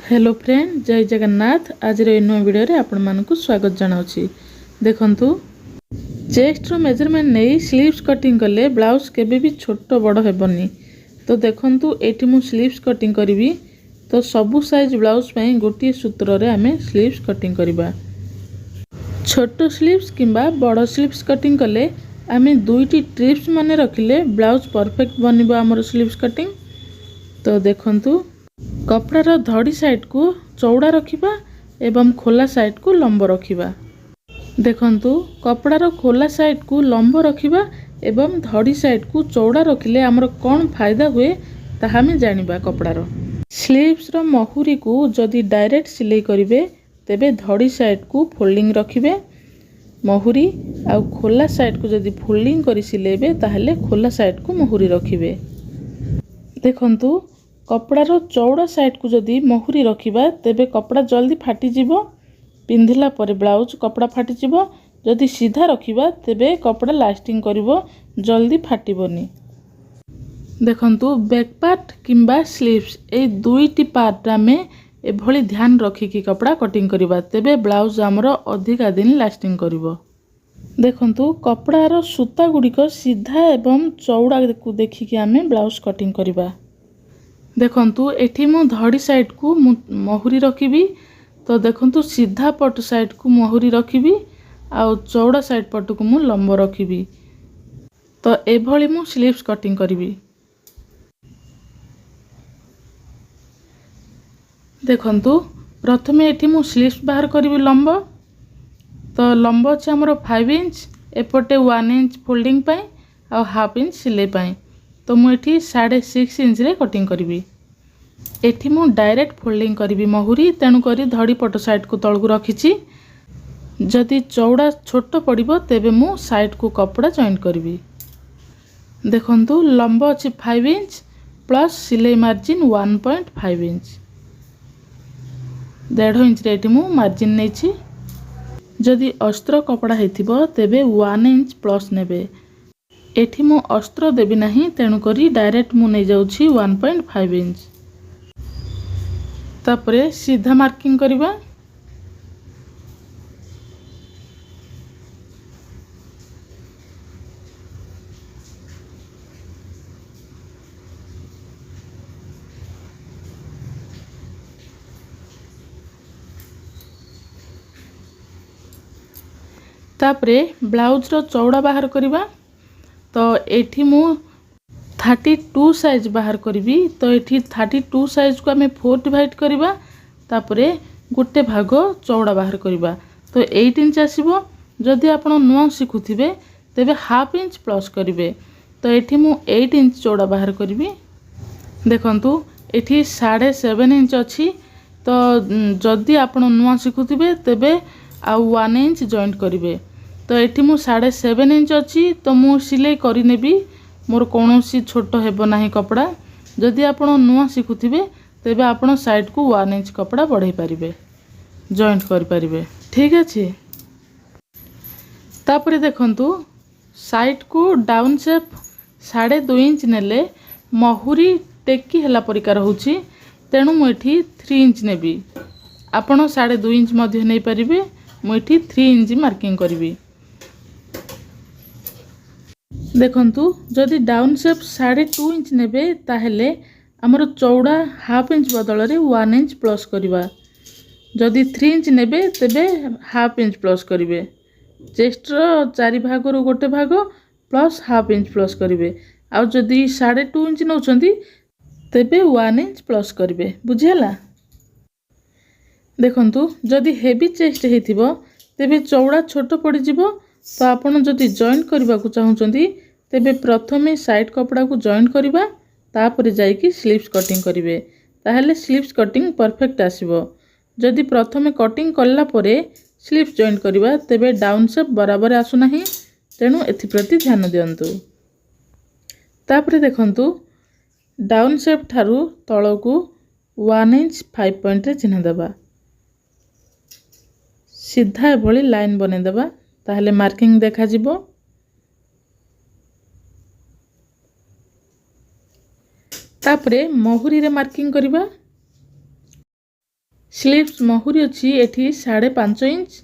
Hello friend, जय जगन्नाथ। आज नुआ वीडियो आपण मानक स्वागत जनाऊँगी। देखंतु चेस्ट रो मेजरमेंट नहीं स्लीव्स कटिंग कले ब्लाउज केबे भी छोट बड़ हेबनी। तो देखंतु एठी मु स्लीव्स कटिंग करी तो सबु साइज ब्लाउज पे गोटे सूत्र रे आमे स्लीव्स कटिंग करबा। छोट स्लीव्स किंबा बड़ स्लीव्स कटिंग कले आमे दुईटी ट्रिप्स माने रखिले ब्लाउज परफेक्ट बनिबो हमर स्लीव्स कटिंग। तो देखंतु कपड़ार धड़ी साइड को चौड़ा रखिबा एवं खोला साइड को लंब रखिबा। देखंतु कपड़ार खोला साइड को लंब रखिबा एवं धड़ी साइड को चौड़ा रखिले हमर कोन फायदा हुए ताहा में जानिबा। कपड़ार स्लीव्स रो महुरी को जदि डायरेक्ट सिलाई करिवे तेबे धड़ी साइड को फोल्डिंग रखिबे महुरी आ खोला साइड को जदि फोल्डिंग करी सिलेबे ताहले खोला साइड को महुरी रखिबे। देखंतु कपड़ार चौड़ा साइड को जदि महुरी रखिबा तेबे कपड़ा जल्दी फाटी जिवो, पिंधिला परे ब्लाउज कपड़ा फाटी जिवो। जदि सीधा रखिबा तेबे कपड़ा लास्टिंग करिवो, जल्दी फाटिबोनी। देखंतु बैक पार्ट किंबा स्लीव्स ए दुईटी पार्ट आमे एभली ध्यान रखिकी कपड़ा कटिंग करिबा तेबे ब्लाउज हमरो अधिका दिन लास्टिंग करिवो। देखंतु कपड़ार सूता गुड़िक सीधा एवं चौड़ा को देखिकी आमे ब्लाउज कटिंग करिबा। देखंतु एठी मु धड़ी साइड को महुरी रखिबी। तो देखंतु सीधा पट साइड को महुरी रखिबी आ चौड़ा साइड पट को मु लंब रखिबी। तो एभली मु स्लीव्स कटिंग करिबी। देखंतु प्रथमे एठी मु स्लीव्स बाहर करिबी लंब। तो लंब अछि हमरो 5 इंच, एपटे 1 इंच फोल्डिंग पाई आ हाफ इंच सिलाई पाई। तो मु एठी 6.5 इंच रे कटिंग करिबी। एठी मु डायरेक्ट फोल्डिंग करिबी महुरी, तेणु करी धड़ी पट साइड को तळ को रखिछि। जदि चौड़ा छोट पड़िबो तेबे मु साइड को कपड़ा जॉइंट करिबी। देखंतु लंब अछि 5 इंच प्लस सिलाई मार्जिन 1.5 इंच, 1.5 इंच रे एठी मु मार्जिन नेछि। जदि अस्त्र कपड़ा हेथिबो तेबे 1 इंच प्लस नेबे। एठी मु अस्त्र देबी नाही, तेणु करी डायरेक्ट मु नै जाउछि 1.5 इंच। तापरे सीधा मार्किंग करिबा। तापरे ब्लाउज रो चौड़ा बाहर करिबा। तो एठी मु 32 साइज बाहर करिबी। तो एठी 32 साइज को आमे 4 डिवाइड करिबा, तापरे गोटे भाग चौड़ा बाहर करिबा। तो 8 इंच आसीबो। जदि आपण नुआ सिखुथिबे तेबे हाफ इंच प्लस करिवे। तो एठी मु 8 इंच चौड़ा बाहर करिबी। देखंतु एठी 7.5 इंच अछि। तो जदि आपण नुआ सिखुथिबे तेबे आ 1 इंच जॉइंट करिवे। तो एठी मु 7.5 इंच अछि। तो मु सिलाई करि नेबी, मोर कोनोसी छोट हेबो नाही कपड़ा। जदि आपण नुआ सिखुथिबे तेबे आपण साइड को 1 इंच कपड़ा बढ़ाई पारिबे, जॉइंट करि पारिबे। ठीक अछि। तापरे देखंतु साइड को डाउन शेप 2.5 इंच नेले महुरी टेकी हला परिकार होछि, तेणु मु एठी 3 इंच नेबी। आपण 2.5 इंच मध्ये नै पारिबे। मु एठी 3 इंच मार्किंग करिबी। देखंतु जदि डाउन शेप 2.5 इंच नेबे ताहेले हमर चौड़ा हाफ इंच बदल रे 1 इंच प्लस करिबा। जदि 3 इंच नेबे तेबे हाफ इंच प्लस करिवे। चेस्ट रो 4 भाग रो गोटे भाग प्लस हाफ इंच प्लस करिवे। आ जदि 2.5 इंच नउचंती तेबे 1 इंच प्लस करिवे। बुझियला। देखंतु जदि हेवी चेस्ट हेथिबो तेबे चौड़ा छोट पड़ी जिवो। तो आपण जदि जॉइंट करबा को चाहुचंती तेबे प्रथमे साइड कपड़ा को जॉइंट करिबा, तापरे जाईकी स्लीव्स कटिंग करिवे। ताहले स्लीव्स कटिंग परफेक्ट आसीबो। जदि प्रथमे कटिंग करला परे स्लीव्स जॉइंट करिबा तेबे डाउन शेप बराबर आसु नाही, तेणु एथि प्रति ध्यान दियंतु। तापरे देखंतु डाउन शेप थारु तळको 1 इंच 5 पॉइंट रे चिन्ह देबा। सीधा एभली लाइन बने देबा, ताहले मार्किंग देखा जिवो। तापरे महुरी रे मार्किंग करिबा। स्लीव्स महुरी अच्छी एठी 5.5 इंच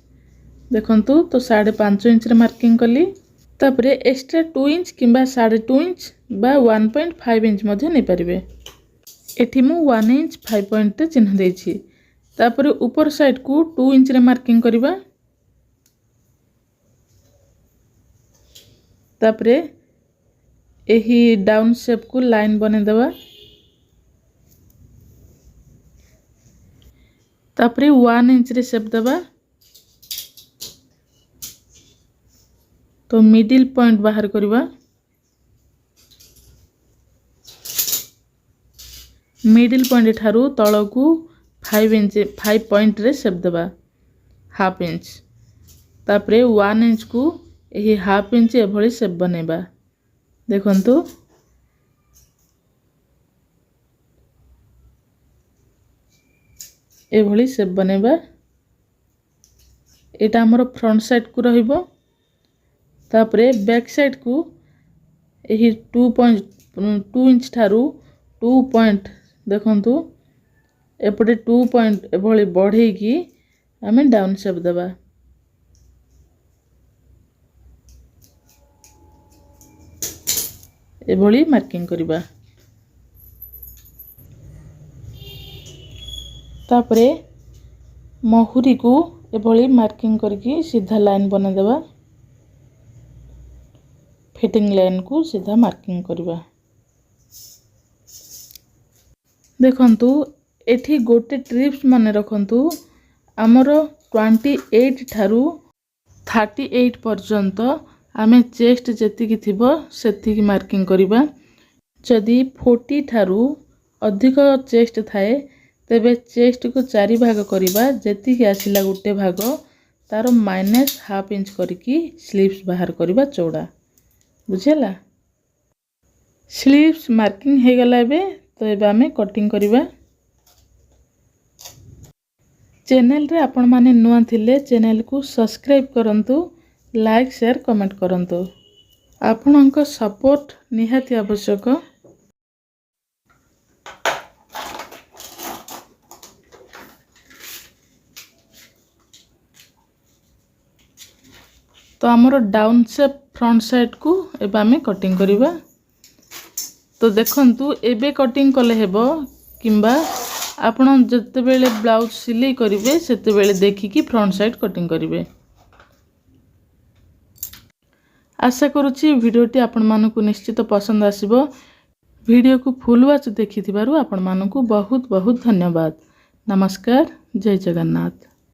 देखंतु तो 5.5 इंच रे मार्किंग कली तापरे एक्स्ट्रा 2 इंच किंबा 2.5 इंच बा 1.5 इंच मध्ये नै परिबे एठी मु 1 इंच 5 पॉइंट रे चिन्ह देछि तापरे ऊपर साइड को 2 इंच रे मार्किंग करिबा तापरे एही डाउन शेप को लाइन बने देबा तापरे 1 इंच रे शेप देबा तो मिडिल पॉइंट बाहर करिबा मिडिल पॉइंट ठारू तळ को 5 पॉइंट रे शेप देबा हाफ इंच तापरे 1 इंच को एही हाफ इंच एभली शेप बनेबा देखंतु एभली शेप बनेबा एटा हमर फ्रंट साइड को रहिबो तापरे बैक साइड को एही 2 इंच ठारू 2 पॉइंट देखंतु एपटे 2 पॉइंट एभली बढ़े की हमें डाउन शेप देबा एभली मार्किंग करिबा तापरे महुरी को एभली मार्किंग करके सीधा लाइन बना देबा फिटिंग लाइन को सीधा मार्किंग करिबा देखंतु एठी गोटे ट्रिप्स माने रखंतु हमर 28 ठारू 38 पर्यंत आमे चेस्ट जेति की थिबो सेति की मार्किंग करिबा जदि 40 ठारू अधिक चेस्ट थाए तेबे चेस्ट को 4 भाग करिबा जेति की आसिला गुटे भाग तार -1/2 इंच करके स्लीव्स बाहर करिबा चौड़ा बुझेला स्लीव्स मार्किंग हे गला एबे तो एबे आमे कटिंग करिबा चैनल रे आपण माने नुआ थिले चैनल को सब्सक्राइब करंतु लाइक शेयर कमेंट करंतु आपनक सपोर्ट निहाती आवश्यक तो आमर डाउन शेप फ्रंट साइड को एबे आमे कटिंग करिबा तो देखंतु एबे कटिंग कले हेबो किंबा आपण जते बेले ब्लाउज सिलाई करिवे सेते बेले देखि कि फ्रंट साइड कटिंग करिवे आशा करूची वीडियोटी आपण मानकु निश्चित पसंद आसीबो वीडियो को फुल वाच देखिथिबारु आपण मानकु बहुत बहुत धन्यवाद नमस्कार जय जगन्नाथ।